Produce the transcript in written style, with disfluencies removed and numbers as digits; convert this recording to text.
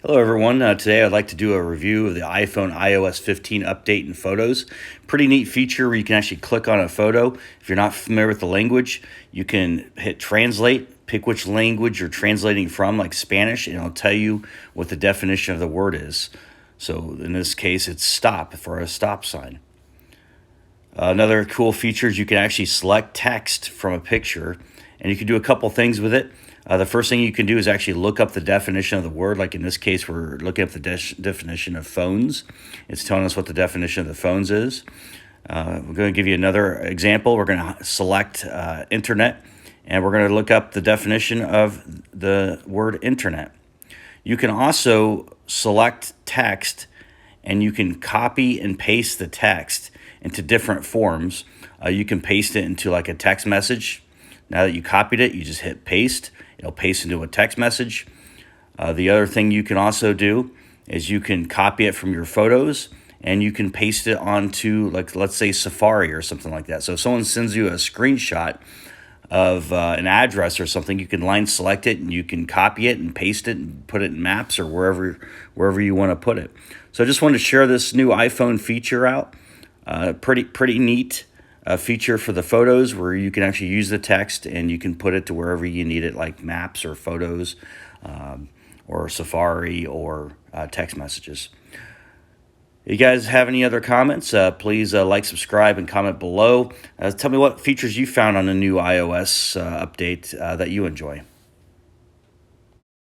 Hello everyone. Today I'd like to do a review of the iPhone iOS 15 update in Photos. Pretty neat feature where you can actually click on a photo. If you're not familiar with the language, you can hit translate, pick which language you're translating from, like Spanish, and it'll tell you what the definition of the word is. So in this case, it's stop for a stop sign. Another cool feature is you can actually select text from a picture, and you can do a couple things with it. The first thing you can do is actually look up the definition of the word. Like in this case, we're looking up the definition of phones. It's telling us what the definition of the phones is. We're going to give you another example. We're going to select internet, and we're going to look up the definition of the word internet. You can also select text, and you can copy and paste the text into different forms. You can paste it into like a text message. Now that you copied it, you just hit paste. It'll paste into a text message. The other thing you can also do is you can copy it from your photos and you can paste it onto, like, let's say Safari or something like that. So if someone sends you a screenshot of an address or something, you can line select it and you can copy it and paste it and put it in Maps or wherever you want to put it. So I just wanted to share this new iPhone feature out. Pretty neat feature for the photos where you can actually use the text and you can put it to wherever you need it, like Maps or Photos or Safari or text messages. If you guys have any other comments, please like, subscribe, and comment below. Tell me what features you found on the new iOS update that you enjoy.